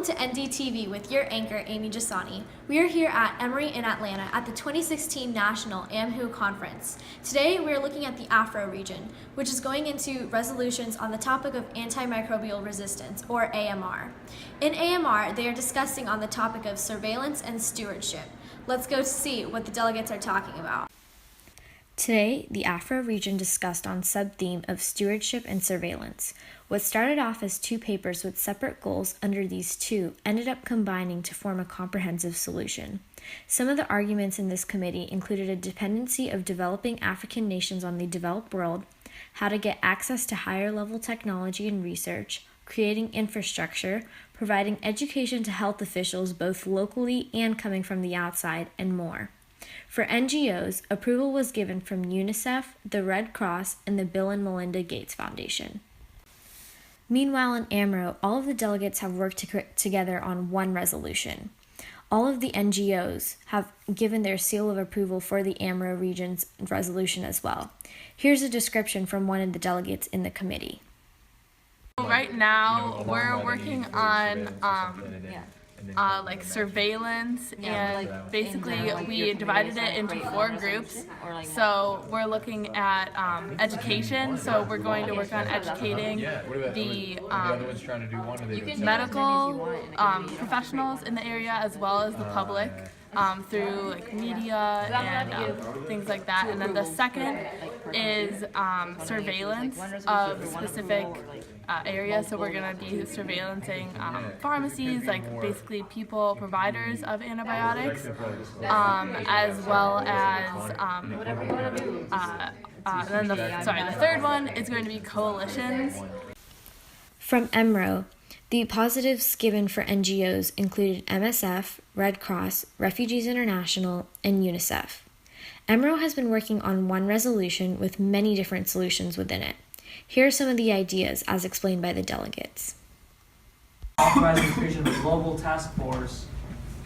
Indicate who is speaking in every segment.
Speaker 1: to NDTV with your anchor, Amy Jasani. We are here at Emory in Atlanta at the 2016 National AMWHO Conference. Today, we are looking at the AMWHO region, which is going into resolutions on the topic of antimicrobial resistance, or AMR. In AMR, they are discussing on the topic of surveillance and stewardship. Let's go see what the delegates are talking about. Today, the AMWHO region discussed on sub-theme of stewardship and surveillance. What started off as two papers with separate goals under these two ended up combining to form a comprehensive solution. Some of the arguments in this committee included a dependency of developing African nations on the developed world, how to get access to higher-level technology and research, creating infrastructure, providing education to health officials both locally and coming from the outside, and more. For NGOs, approval was given from UNICEF, the Red Cross, and the Bill and Melinda Gates Foundation. Meanwhile, in AMWHO, all of the delegates have worked together on one resolution. All of the NGOs have given their seal of approval for the AMWHO region's resolution as well. Here's a description from one of the delegates in the committee.
Speaker 2: Right now, we're working on like surveillance, and basically we divided it into 4 groups. So we're looking at education, so we're going to work on educating the medical professionals in the area as well as the public through like media and things like that. And then the second is surveillance of specific areas. So we're going to be surveillancing pharmacies, like basically people, providers of antibiotics, as well as then the third one is going to be coalitions.
Speaker 1: From AMWHO, the positives given for NGOs included MSF, Red Cross, Refugees International, and UNICEF. AMWHO has been working on one resolution with many different solutions within it. Here are some of the ideas as explained by the delegates.
Speaker 3: Authorizing the creation of a global task force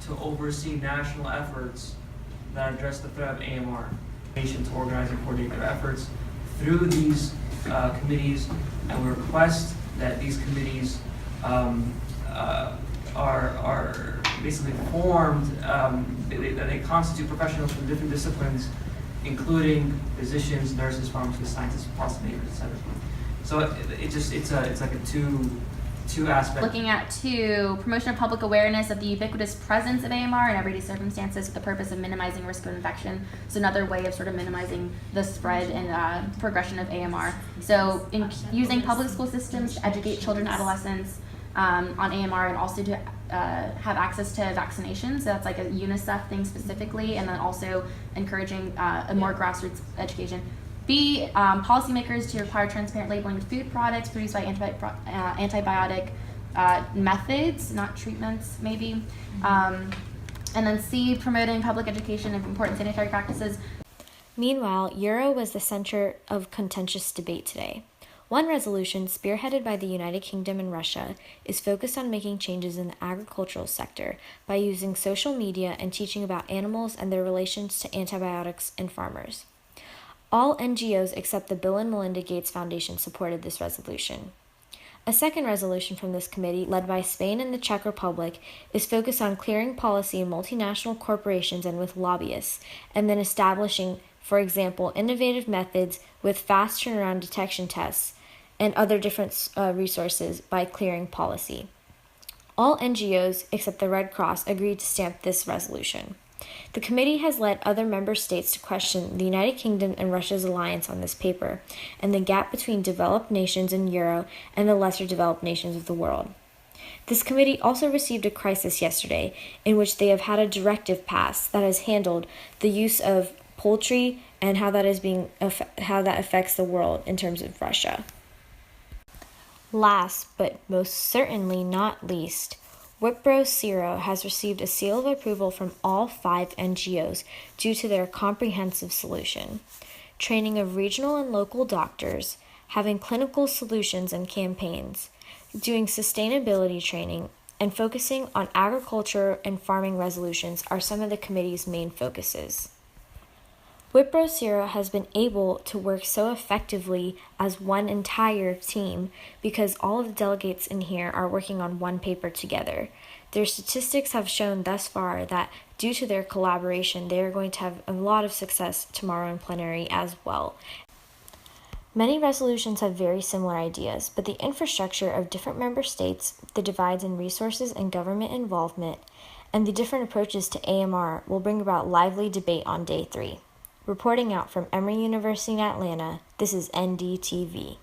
Speaker 3: to oversee national efforts that address the threat of AMR. To organize and coordinate their efforts through these committees, and we request that these committees are basically formed, that they constitute professionals from different disciplines, including physicians, nurses, pharmacists, scientists, policymakers, etc. So it's like a two aspect.
Speaker 4: Looking at 2, promotion of public awareness of the ubiquitous presence of AMR in everyday circumstances with the purpose of minimizing risk of infection. So another way of sort of minimizing the spread and progression of AMR. So using public school systems to educate children and adolescents on AMR, and also to have access to vaccinations. So that's like a UNICEF thing specifically, and then also encouraging a more grassroots education. B, policymakers to require transparent labeling of food products produced by antibiotic methods, not treatments, maybe. And then C, promoting public education of important sanitary practices.
Speaker 1: Meanwhile, Euro was the center of contentious debate today. One resolution, spearheaded by the United Kingdom and Russia, is focused on making changes in the agricultural sector by using social media and teaching about animals and their relations to antibiotics and farmers. All NGOs except the Bill and Melinda Gates Foundation supported this resolution. A second resolution from this committee, led by Spain and the Czech Republic, is focused on clearing policy in multinational corporations and with lobbyists, and then establishing, for example, innovative methods with fast turnaround detection tests and other different resources by clearing policy. All NGOs except the Red Cross agreed to stamp this resolution. The committee has led other member states to question the United Kingdom and Russia's alliance on this paper and the gap between developed nations in Euro and the lesser developed nations of the world. This committee also received a crisis yesterday in which they have had a directive passed that has handled the use of poultry and how that affects the world in terms of Russia. Last, but most certainly not least, WIPRO-CIRO has received a seal of approval from all 5 NGOs due to their comprehensive solution. Training of regional and local doctors, having clinical solutions and campaigns, doing sustainability training, and focusing on agriculture and farming resolutions are some of the committee's main focuses. Wipro Sierra has been able to work so effectively as one entire team because all of the delegates in here are working on one paper together. Their statistics have shown thus far that due to their collaboration, they are going to have a lot of success tomorrow in plenary as well. Many resolutions have very similar ideas, but the infrastructure of different member states, the divides in resources and government involvement, and the different approaches to AMR will bring about lively debate on day 3. Reporting out from Emory University in Atlanta, this is NDTV.